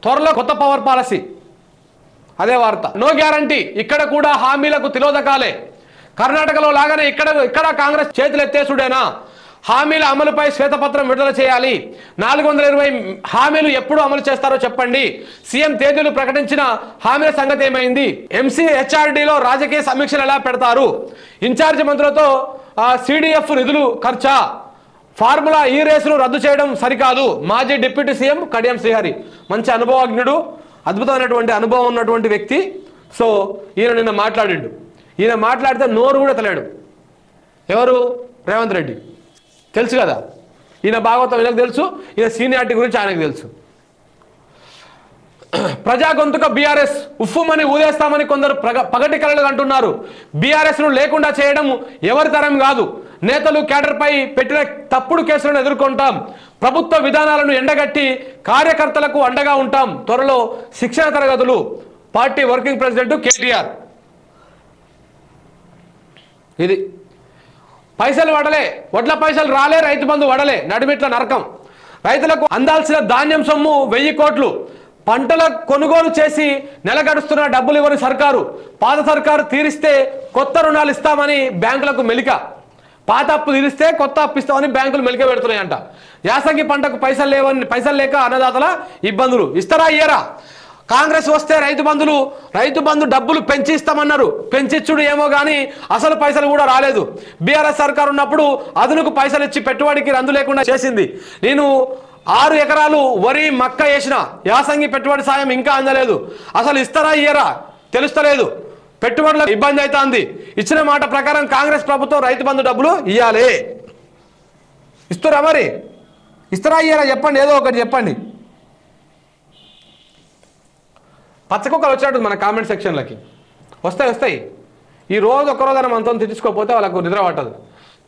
త్వరలో కొత్త power policy, అదే వార్త. నో గ్యారంటీ, ఇక్కడ కూడా హామీలకు తిలోదకాలే. కర్ణాటకలో లాగానే ఇక్కడ కాంగ్రెస్ చేతులు ఎత్తేసుడేనా? హామీల అమలుపై శ్వేతపత్రం విడుదల చేయాలి. 420 హామీలు ఎప్పుడు అమలు చేస్తారో చెప్పండి. సీఎం తేదీలు ప్రకటించిన హామీల సంగతి ఏమైంది? ఎంసీహెచ్ఆర్డీలో రాజకీయ సమీక్షలు ఎలా పెడతారు? ఇన్ఛార్జి మంత్రులతో సిడిఎఫ్ నిధులు ఖర్చా? ఫార్ములా ఈ రేసును రద్దు చేయడం సరికాదు. మాజీ డిప్యూటీ సీఎం కడియం శ్రీహరి మంచి అనుభవజ్ఞుడు, అద్భుతమైనటువంటి అనుభవం ఉన్నటువంటి వ్యక్తి. సో ఈయన నిన్న మాట్లాడిండు. ఈయన మాట్లాడితే నోరు కూడా తెలియడు. ఎవరు? రేవంత్ రెడ్డి. తెలుసు కదా, ఈయన భాగవతం ఈయనకు తెలుసు, ఈయన సీనియారిటీ గురించి ఆయనకు తెలుసు. ప్రజా గొంతుక బీఆర్ఎస్ ఉఫ్ఫుమని ఊదేస్తామని కొందరు పగటి కలలు అంటున్నారు. బీఆర్ఎస్ను లేకుండా చేయడం ఎవరి తరం కాదు. నేతలు క్యాడర్పై పెట్టిన తప్పుడు కేసులను ఎదుర్కొంటాం. ప్రభుత్వ విధానాలను ఎండగట్టి కార్యకర్తలకు అండగా ఉంటాం. త్వరలో శిక్షణ తరగతులు. Party working president KTR. ఇది పైసలు వడలే, వడ్ల పైసలు రాలే, రైతు బంధు వడలే, నడిమిట్ల నరకం. రైతులకు అందాల్సిన ధాన్యం సొమ్ము 1000 కోట్లు. పంటల కొనుగోలు చేసి నెల గడుస్తున్న డబ్బులు ఇవ్వని సర్కారు. పాత సర్కారు తీరిస్తే కొత్త రుణాలు ఇస్తామని బ్యాంకులకు మెలిక. పాత అప్పు తీరిస్తే కొత్త అప్పు ఇస్తామని బ్యాంకులు మెలిక పెడుతున్నాయంట. యాసంగి పంటకు పైసలు లేక అన్నదాతల ఇబ్బందులు. ఇస్తారా ఇయ్యరా? కాంగ్రెస్ వస్తే రైతు బంధు డబ్బులు పెంచి ఇస్తామన్నారు. పెంచిచ్చుడు ఏమో కానీ అసలు పైసలు కూడా రాలేదు. బీఆర్ఎస్ సర్కారు ఉన్నప్పుడు అదనుకు పైసలు ఇచ్చి పెట్టుబడికి రందు లేకుండా చేసింది. నేను 6 ఎకరాలు వరి మక్క వేసిన, యాసంగి పెట్టుబడి సాయం ఇంకా అందలేదు. అసలు ఇస్తారా ఇయ్యరా తెలుస్తలేదు. పెట్టుబడులకు ఇబ్బంది అవుతుంది. ఇచ్చిన మాట ప్రకారం కాంగ్రెస్ ప్రభుత్వం రైతు బంధు డబ్బులు ఇవ్వాలి. ఇస్తారా? మరి ఇస్తారా ఇయ్యరా? చెప్పండి, ఏదో ఒకటి చెప్పండి. పచ్చకొక్కలు వచ్చినట్టు మన కామెంట్ సెక్షన్లకి వస్తాయి. ఈ రోజు ఒక్కరోజు మనతో తీసుకోకపోతే వాళ్ళకు నిద్ర పట్టదు.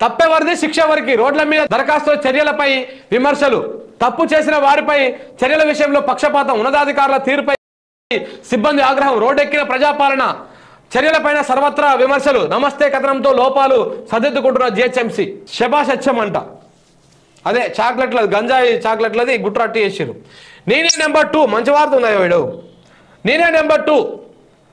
తప్పెవరిది శిక్ష ఎవరికి? రోడ్ల మీద దరఖాస్తుల చర్యలపై విమర్శలు. తప్పు చేసిన వారిపై చర్యల విషయంలో పక్షపాతం. ఉన్నతాధికారుల తీరుపై సిబ్బంది ఆగ్రహం. రోడ్డెక్కిన ప్రజాపాలన చర్యలపైన సర్వత్రా విమర్శలు. నమస్తే కథనంతో లోపాలు సరిదిద్దుకుంటున్న జిహెచ్ఎంసీ. శభాషచ్చం అంట. అదే చాక్లెట్లది, గంజాయి చాక్లెట్లది గుట్రట్టి చేసారు. నేనే నెంబర్ 2. మంచి వార్త ఉన్నాయో వీడు. నేనే నెంబర్ 2.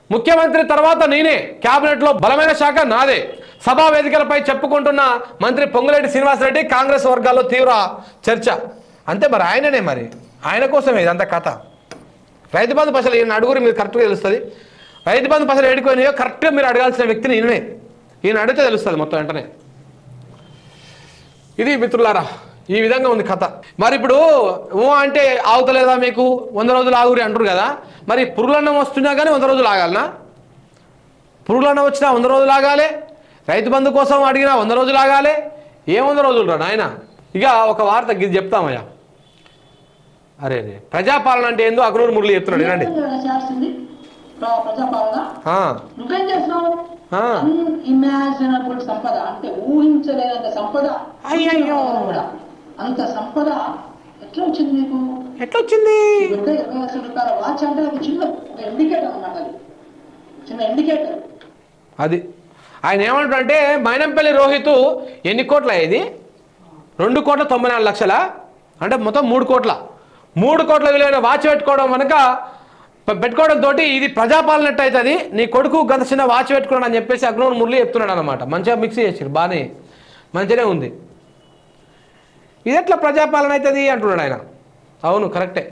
ముఖ్యమంత్రి తర్వాత నేనే. క్యాబినెట్లో బలమైన శాఖ నాదే. సభా వేదికలపై చెప్పుకుంటున్న మంత్రి పొంగులేటి శ్రీనివాసరెడ్డి. కాంగ్రెస్ వర్గాల్లో తీవ్ర చర్చ. అంతే మరి, ఆయననే. మరి ఆయన కోసమే ఇదంతా కథ. రైతు బంధు పైసలు ఈయన అడుగురు, మీరు కరెక్ట్గా తెలుస్తుంది. రైతు బంధు పైసలు ఏడుకోనియో కరెక్ట్గా మీరు అడగాల్సిన వ్యక్తిని ఈయన అడిగితే తెలుస్తుంది మొత్తం వెంటనే. ఇది మిత్రులారా, ఈ విధంగా ఉంది కథ. మరి ఇప్పుడు అంటే ఆగుతలేదా మీకు? 100 రోజులు ఆగురి అంటారు కదా. మరి పురుగులన్నం వస్తున్నా కానీ 100 రోజులు ఆగాలనా? పురుగులన్నం వచ్చినా 100 రోజులు ఆగాలి. రైతు బంధు కోసం అడిగినా 100 రోజులు ఆగాలి. ఏ 100 రోజులు రా నాయన? ఇక ఒక వార్త ఇది చెప్తామయ్యా. అరే ప్రజాపాలన అంటే ఏందో అగ్నూరు మురళి చెప్తున్నాడు. వినండి. సంపద అంటే ఊహించలేనంత సంపద. అయ్యో, అంత సంపద ఎట్లా వచ్చింది మీకు? ఎట్లా వచ్చింది? 20 లక్షల రూపాయల వాచ్ అంటే ఒక చిన్న ఇండికేటర్ అన్నమాట. అది చిన్న ఇండికేటర్. అది ఆయన ఏమంటాడంటే, మైనంపల్లి రోహిత్ ఎన్ని కోట్ల? ఇది 2,94,00,000 అంటే మొత్తం 3 కోట్ల. 3 కోట్ల విలువైన వాచ్ పెట్టుకోవడంతో ఇది ప్రజాపాలన అవుతుంది. నీ కొడుకు గత చిన్న వాచ్ పెట్టుకున్నాడు అని చెప్పేసి అగ్నూరు మురళి చెప్తున్నాడు అనమాట. మంచిగా మిక్స్ చేసారు, బాగానే మంచిగానే ఉంది. ఇది ఎట్లా ప్రజాపాలన అవుతుంది అంటున్నాడు ఆయన. అవును, కరెక్టే.